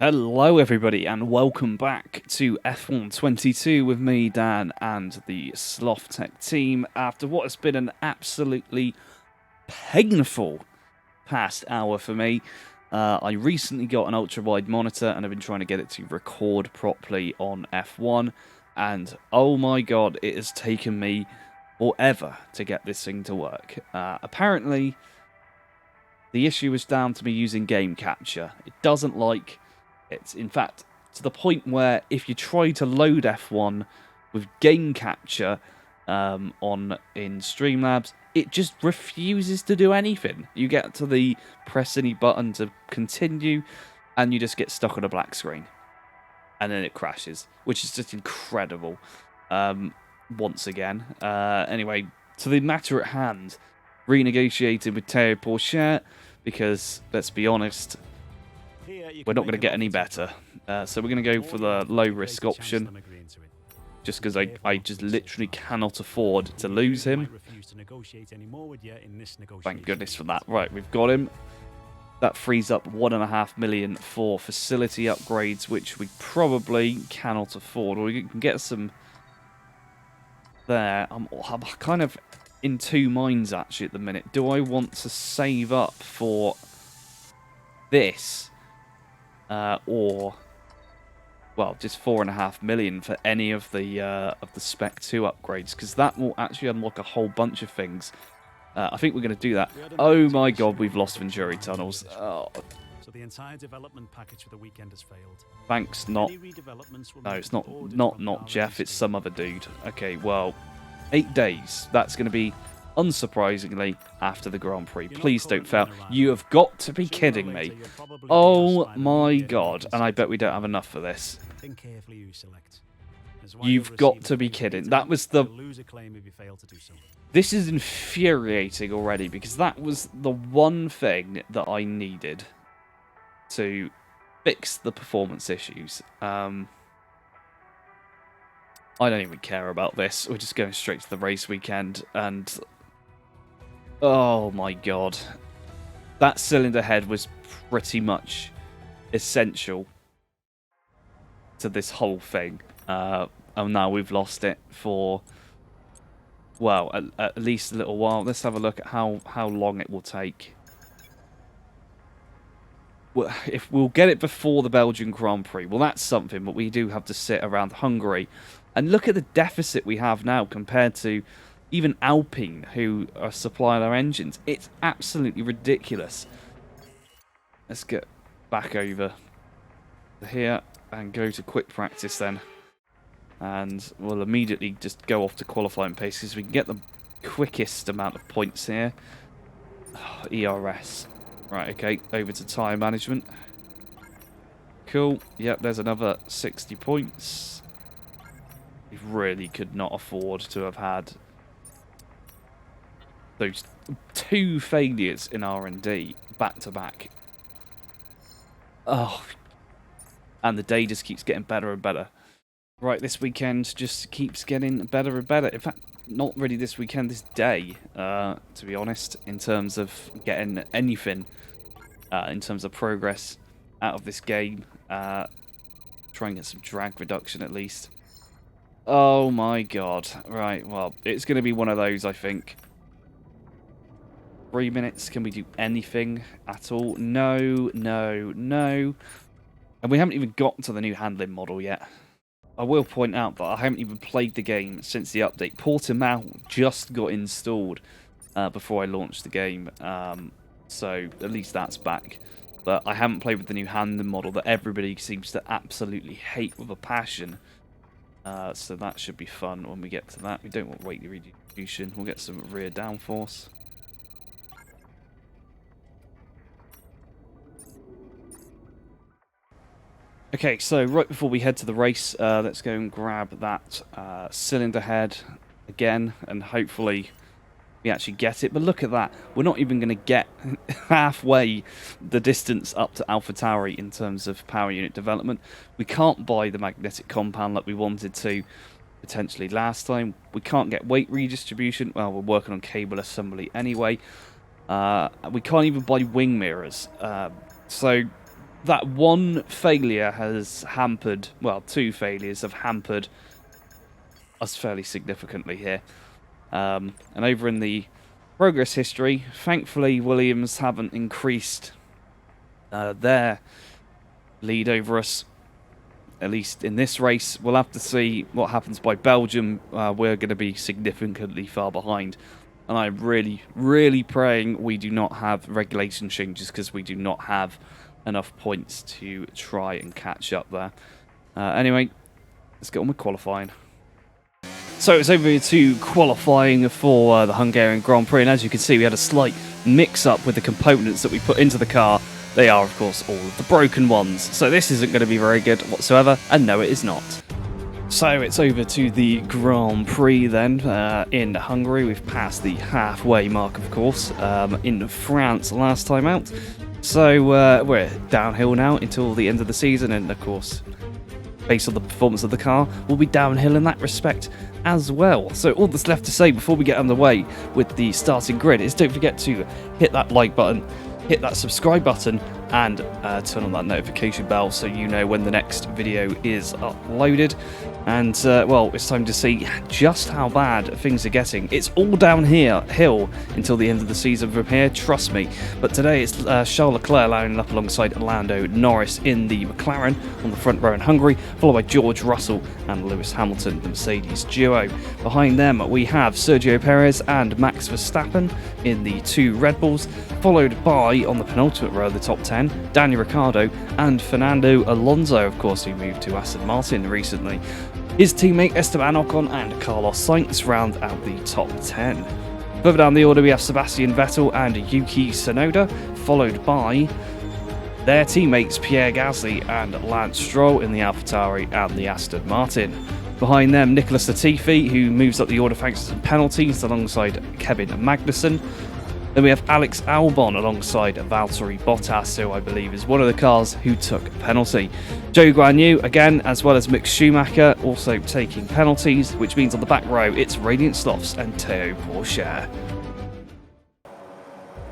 Hello everybody and welcome back to F122 with me, Dan, and the Sloth Tech team after what has been an absolutely painful past hour for me. I recently got an ultra-wide monitor and I've been trying to get it to record properly on F1, and oh my god, it has taken me forever to get this thing to work. Apparently, the issue is down to me using game capture. It doesn't like it. In fact, to the point where if you try to load F1 with game capture in Streamlabs, it just refuses to do anything. You get to the press any button to continue, and you just get stuck on a black screen. And then it crashes, which is just incredible. Once again. Anyway, to the matter at hand, renegotiated with Théo Pourchaire, because, let's be honest, we're not going to get any better. So we're going to go for the low-risk option, just because I just literally cannot afford to lose him. Thank goodness for that. Right, we've got him. That frees up 1.5 million for facility upgrades, which we probably cannot afford. Or we can get some there. I'm kind of in two minds, actually, at the minute. Do I want to save up for this? Or, well, just 4.5 million for any of the Spec 2 upgrades, because that will actually unlock a whole bunch of things. I think we're going to do that. Oh my god, we've lost Venturi tunnels. Oh. So the entire development package for the weekend has failed. Thanks, not. No, it's not Jeff. It's some other dude. Okay, well, 8 days. That's going to be, unsurprisingly, after the Grand Prix. Please don't fail. You have got to be kidding me. Oh my god. And I bet we don't have enough for this. You've got to be kidding. That was the... This is infuriating already, because that was the one thing that I needed to fix the performance issues. I don't even care about this. We're just going straight to the race weekend, and... Oh my god. That cylinder head was pretty much essential to this whole thing. And now we've lost it for, well, at least a little while. Let's have a look at how long it will take. Well, if we'll get it before the Belgian Grand Prix, well, that's something, but we do have to sit around Hungary. And look at the deficit we have now compared to even Alpine, who are supplying our engines. It's absolutely ridiculous. Let's get back over here and go to quick practice then. And we'll immediately just go off to qualifying pace, because we can get the quickest amount of points here. Oh, ERS. Right, okay, over to tyre management. Cool. Yep, there's another 60 points. We really could not afford to have had those 2 failures in R&D back to back. Oh, and the day just keeps getting better and better. Right, this weekend just keeps getting better and better. In fact, not really this weekend, this day, to be honest, in terms of getting anything, in terms of progress out of this game. Try and get some drag reduction at least. Oh my god. Right, well, it's going to be one of those, I think. 3 minutes, can we do anything at all? No, no, no. And we haven't even got to the new handling model yet. I will point out that I haven't even played the game since the update. Portimao just got installed before I launched the game. So at least that's back. But I haven't played with the new handling model that everybody seems to absolutely hate with a passion. So that should be fun when we get to that. We don't want weight redistribution. We'll get some rear downforce. Okay, so right before we head to the race, let's go and grab that cylinder head again, and hopefully we actually get it. But look at that. We're not even going to get halfway the distance up to AlphaTauri in terms of power unit development. We can't buy the magnetic compound like we wanted to potentially last time. We can't get weight redistribution. Well, we're working on cable assembly anyway. We can't even buy wing mirrors. So that one failure has hampered, well, two failures have hampered us fairly significantly here. And over in the progress history, thankfully Williams haven't increased their lead over us, at least in this race. We'll have to see what happens by Belgium. We're going to be significantly far behind. And I'm really, really praying we do not have regulation changes, because we do not have enough points to try and catch up there. Anyway, let's get on with qualifying. So it's over to qualifying for the Hungarian Grand Prix, and as you can see, we had a slight mix-up with the components that we put into the car. They are, of course, all of the broken ones, so this isn't going to be very good whatsoever, and no, it is not. So it's over to the Grand Prix then, in Hungary. We've passed the halfway mark, of course, in France last time out. So we're downhill now until the end of the season, and of course, based on the performance of the car, we'll be downhill in that respect as well. So all that's left to say before we get underway with the starting grid is don't forget to hit that like button, hit that subscribe button, and turn on that notification bell so you know when the next video is uploaded. And well, it's time to see just how bad things are getting. It's all downhill until the end of the season from here, trust me. But today it's Charles Leclerc lining up alongside Lando Norris in the McLaren on the front row in Hungary, followed by George Russell and Lewis Hamilton, the Mercedes duo. Behind them we have Sergio Perez and Max Verstappen in the two Red Bulls, followed by, on the penultimate row of the top 10, Daniel Ricciardo and Fernando Alonso, of course, who moved to Aston Martin recently. His teammate Esteban Ocon and Carlos Sainz round out the top 10. Further down the order we have Sebastian Vettel and Yuki Tsunoda, followed by their teammates Pierre Gasly and Lance Stroll in the AlphaTauri and the Aston Martin. Behind them, Nicholas Latifi, who moves up the order thanks to some penalties alongside Kevin Magnussen. Then we have Alex Albon alongside Valtteri Bottas, who I believe is one of the cars who took a penalty. Zhou Guanyu, again, as well as Mick Schumacher, also taking penalties, which means on the back row it's Radiant Slothz and Théo Pourchaire.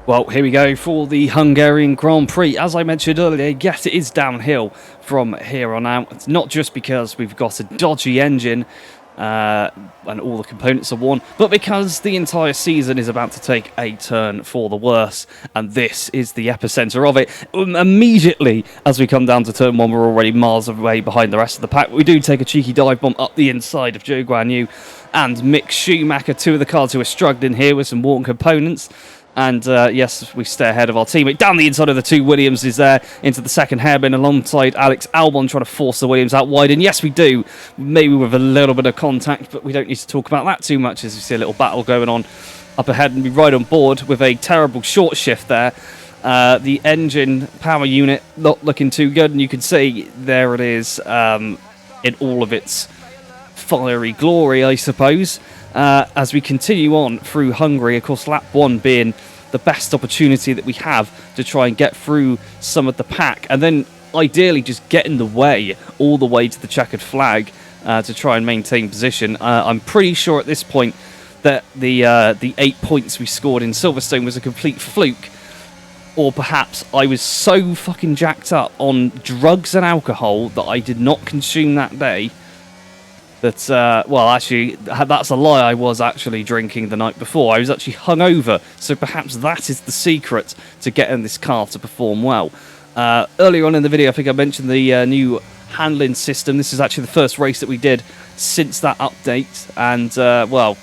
Well, here we go for the Hungarian Grand Prix. As I mentioned earlier, yes, it is downhill from here on out. It's not just because we've got a dodgy engine and all the components are worn, but because the entire season is about to take a turn for the worse, and this is the epicenter of it. Immediately as we come down to turn one, we're already miles away behind the rest of the pack. We do take a cheeky dive bomb up the inside of Zhou Guanyu and Mick Schumacher, two of the cars who are struggling here with some worn components. And yes, we stay ahead of our teammate. Down the inside of the two Williams is there into the second hairpin alongside Alex Albon trying to force the Williams out wide. And yes, we do. Maybe with a little bit of contact, but we don't need to talk about that too much as we see a little battle going on up ahead and be right on board with a terrible short shift there. The engine power unit not looking too good. And you can see there it is in all of its fiery glory, I suppose. As we continue on through Hungary, of course, lap one being the best opportunity that we have to try and get through some of the pack, and then ideally just get in the way all the way to the checkered flag to try and maintain position. I'm pretty sure at this point that the 8 points we scored in Silverstone was a complete fluke, or perhaps I was so fucking jacked up on drugs and alcohol that I did not consume that day. That, well, actually, that's a lie. I was actually drinking the night before. I was actually hungover, so perhaps that is the secret to getting this car to perform well. Earlier on in the video, I think I mentioned the new handling system. This is actually the first race that we did since that update, and, well,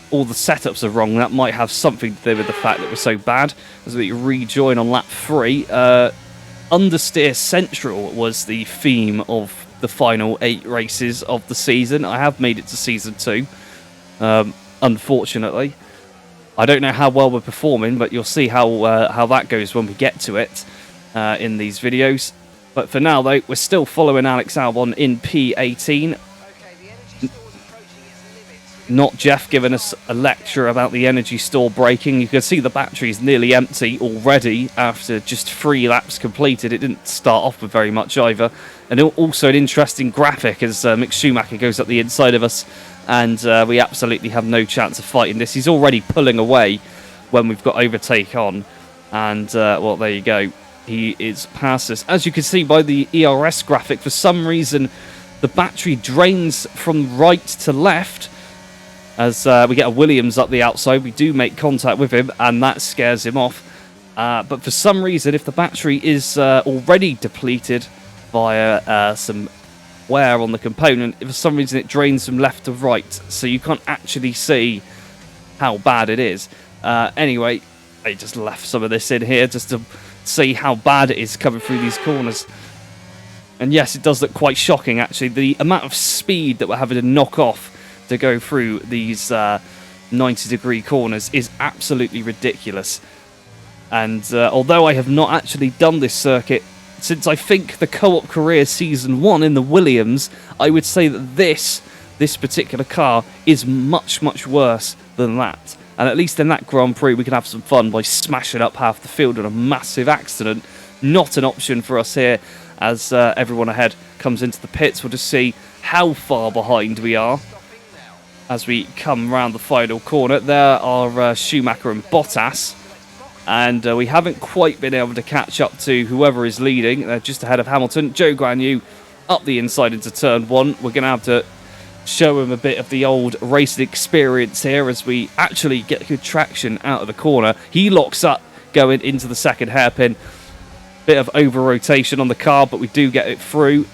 all the setups are wrong. That might have something to do with the fact that we're so bad. As we rejoin on lap 3, Understeer Central was the theme of the final 8 races of the season. I have made it to season 2, unfortunately. I don't know how well we're performing, but you'll see how that goes when we get to it in these videos. But for now, though, we're still following Alex Albon in P18. Not Jeff giving us a lecture about the energy store breaking. You can see the battery is nearly empty already after just 3 laps completed. It didn't start off with very much either. And also an interesting graphic as Mick Schumacher goes up the inside of us, and we absolutely have no chance of fighting this. He's already pulling away when we've got overtake on. And, well, there you go. he is past us. As you can see by the ERS graphic, for some reason the battery drains from right to left. As we get a Williams up the outside, we do make contact with him, and that scares him off. But for some reason, if the battery is already depleted via some wear on the component, if for some reason it drains from left to right, so you can't actually see how bad it is. Anyway, I just left some of this in here just to see how bad it is coming through these corners. And yes, it does look quite shocking, actually. The amount of speed that we're having to knock off to go through these 90-degree corners is absolutely ridiculous. And although I have not actually done this circuit since I think the Co-op Career Season 1 in the Williams, I would say that this particular car is much, much worse than that. And at least in that Grand Prix, we can have some fun by smashing up half the field in a massive accident. Not an option for us here, as everyone ahead comes into the pits. We'll just see how far behind we are as we come round the final corner. There are Schumacher and Bottas, and we haven't quite been able to catch up to whoever is leading. They're just ahead of Hamilton. Zhou Guanyu up the inside into turn 1. We're going to have to show him a bit of the old racing experience here as we actually get good traction out of the corner. He locks up going into the second hairpin. Bit of over rotation on the car, but we do get it through.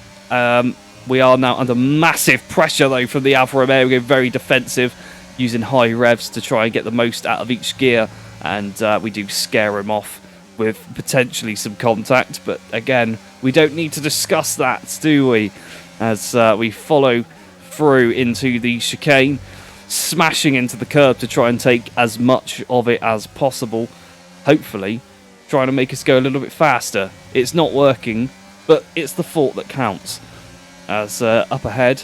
We are now under massive pressure though from the Alfa Romeo. We go very defensive, using high revs to try and get the most out of each gear, and we do scare him off with potentially some contact. But again, we don't need to discuss that, do we? As we follow through into the chicane, smashing into the curb to try and take as much of it as possible, hopefully trying to make us go a little bit faster. It's not working, but it's the thought that counts. As up ahead,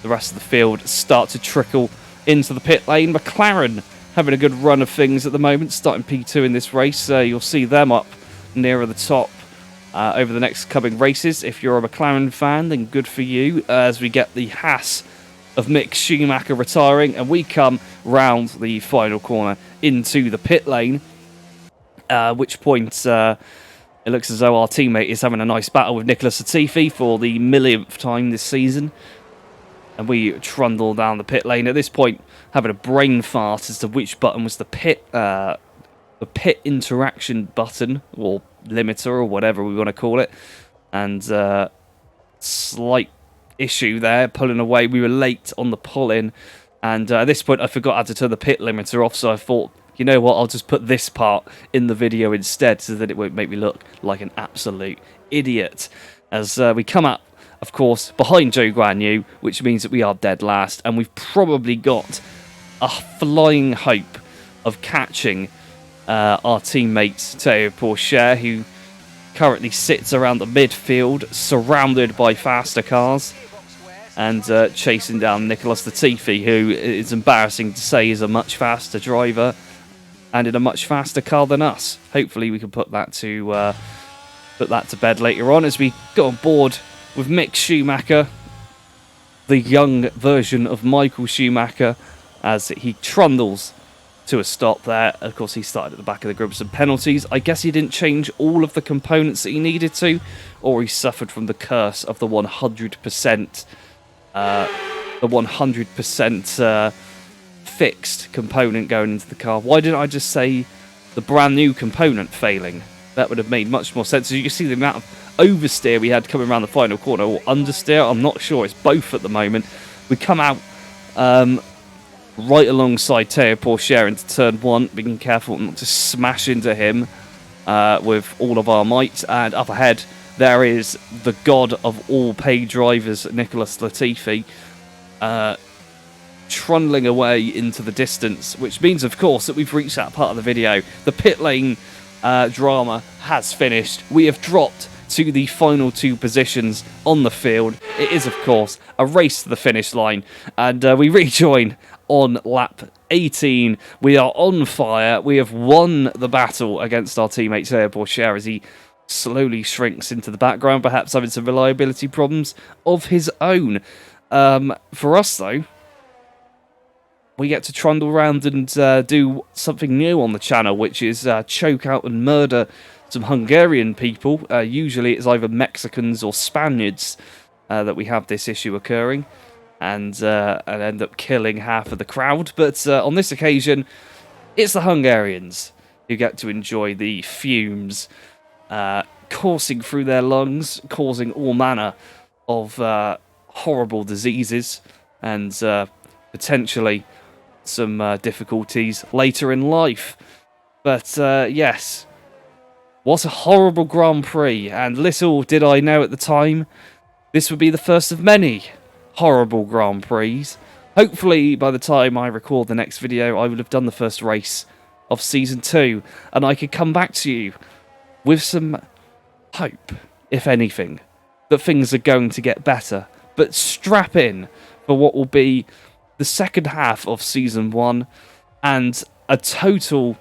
the rest of the field start to trickle into the pit lane. McLaren having a good run of things at the moment, starting P2 in this race. You'll see them up nearer the top over the next coming races. If you're a McLaren fan, then good for you, as we get the Haas of Mick Schumacher retiring, and we come round the final corner into the pit lane, at which point it looks as though our teammate is having a nice battle with Nicholas Latifi for the millionth time this season, and we trundle down the pit lane. At this point, having a brain fart as to which button was the pit interaction button, or limiter, or whatever we want to call it. And slight issue there, pulling away. We were late on the pull-in, and at this point I forgot how to turn the pit limiter off, so I thought, you know what, I'll just put this part in the video instead so that it won't make me look like an absolute idiot. As we come up, of course, behind Zhou Guanyu, which means that we are dead last, and we've probably got a flying hope of catching our teammate Théo Pourchaire, who currently sits around the midfield, surrounded by faster cars, and chasing down Nicholas Latifi, who is embarrassing to say is a much faster driver and in a much faster car than us. Hopefully we can put that to bed later on as we go on board with Mick Schumacher, the young version of Michael Schumacher, as he trundles to a stop there. Of course, he started at the back of the grid with some penalties. I guess he didn't change all of the components that he needed to, or he suffered from the curse of the 100% fixed component going into the car. Why didn't I just say the brand new component failing? That would have made much more sense. As you can see, the amount of oversteer we had coming around the final corner, or understeer, I'm not sure. It's both at the moment. We come out right alongside Théo Pourchaire into turn 1, being careful not to smash into him with all of our might. And up ahead, there is the god of all paid drivers, Nicholas Latifi, trundling away into the distance, which means, of course, that we've reached that part of the video. The pit lane drama has finished. We have dropped to the final 2 positions on the field. It is, of course, a race to the finish line, and we rejoin on lap 18. We are on fire. We have won the battle against our teammate Théo Pourchaire as he slowly shrinks into the background, perhaps having some reliability problems of his own. For us, though, we get to trundle around and do something new on the channel, which is choke out and murder some Hungarian people. Usually it's either Mexicans or Spaniards that we have this issue occurring, and end up killing half of the crowd. But on this occasion, it's the Hungarians who get to enjoy the fumes coursing through their lungs, causing all manner of horrible diseases and potentially some difficulties later in life. But yes, what a horrible Grand Prix, and little did I know at the time this would be the first of many horrible Grand Prix. Hopefully by the time I record the next video I will have done the first race of Season 2 and I could come back to you with some hope, if anything, that things are going to get better. But strap in for what will be the second half of Season 1 and a total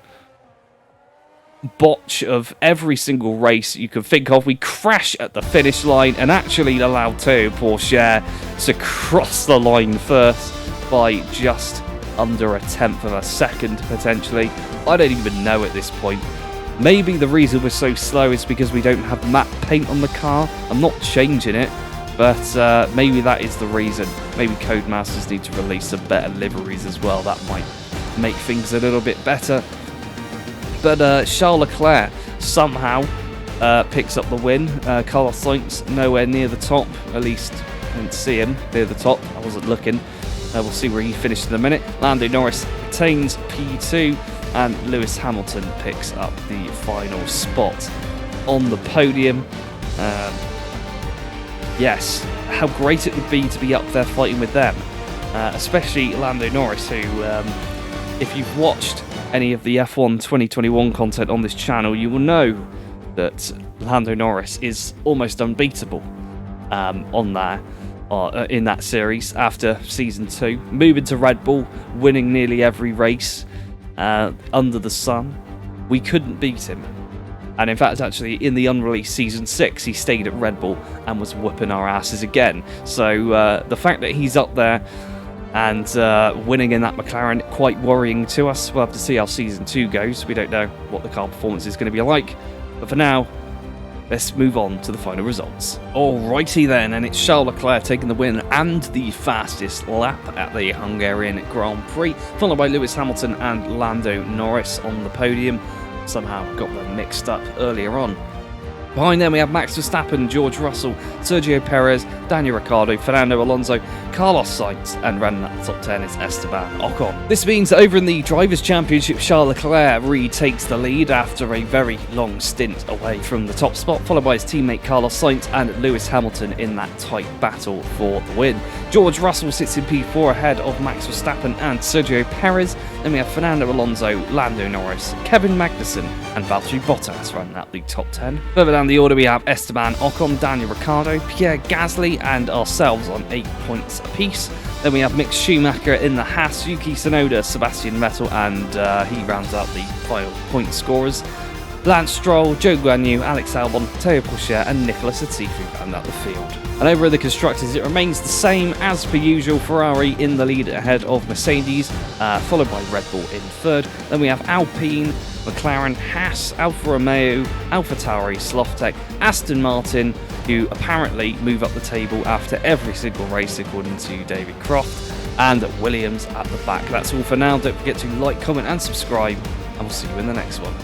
botch of every single race you can think of. We crash at the finish line and actually allow Théo Pourchaire to cross the line first by just under a tenth of a second, potentially. I don't even know at this point. Maybe the reason we're so slow is because we don't have matte paint on the car. I'm not changing it, but maybe that is the reason. Maybe Codemasters need to release some better liveries as well. That might make things a little bit better. But Charles Leclerc somehow picks up the win. Carlos Sainz nowhere near the top. At least I didn't see him near the top. I wasn't looking. We'll see where he finished in a minute. Lando Norris retains P2 and Lewis Hamilton picks up the final spot on the podium. Yes, how great it would be to be up there fighting with them. Especially Lando Norris, who, if you've watched any of the F1 2021 content on this channel, you will know that Lando Norris is almost unbeatable on there in that series after Season 2. Moving to Red Bull, winning nearly every race under the sun. We couldn't beat him. And in fact, actually, in the unreleased Season 6, he stayed at Red Bull and was whooping our asses again. So the fact that he's up there and winning in that McLaren, quite worrying to us. We'll have to see how Season 2 goes. We don't know what the car performance is going to be like. But for now, let's move on to the final results. Alrighty then, and it's Charles Leclerc taking the win and the fastest lap at the Hungarian Grand Prix, followed by Lewis Hamilton and Lando Norris on the podium. Somehow got them mixed up earlier on. Behind them we have Max Verstappen, George Russell, Sergio Perez, Daniel Ricciardo, Fernando Alonso, Carlos Sainz, and running at the top 10 is Esteban Ocon. This means that over in the Drivers' Championship, Charles Leclerc retakes the lead after a very long stint away from the top spot, followed by his teammate Carlos Sainz and Lewis Hamilton in that tight battle for the win. George Russell sits in P4 ahead of Max Verstappen and Sergio Perez. Then we have Fernando Alonso, Lando Norris, Kevin Magnussen, and Valtteri Bottas running out the top 10. Further down the order we have Esteban Ocon, Daniel Ricciardo, Pierre Gasly, and ourselves on 8 points apiece. Then we have Mick Schumacher in the Haas, Yuki Tsunoda, Sebastian Vettel, and he rounds out the final point scorers. Lance Stroll, Joe Guan Yu, Alex Albon, Théo Pourchaire, and Nicolas Latifi round out the field. And over at the Constructors, it remains the same as per usual. Ferrari in the lead ahead of Mercedes, followed by Red Bull in third. Then we have Alpine, McLaren, Haas, Alfa Romeo, AlphaTauri, Slothz, Aston Martin, who apparently move up the table after every single race according to David Croft, and Williams at the back. That's all for now. Don't forget to like, comment, and subscribe, and we'll see you in the next one.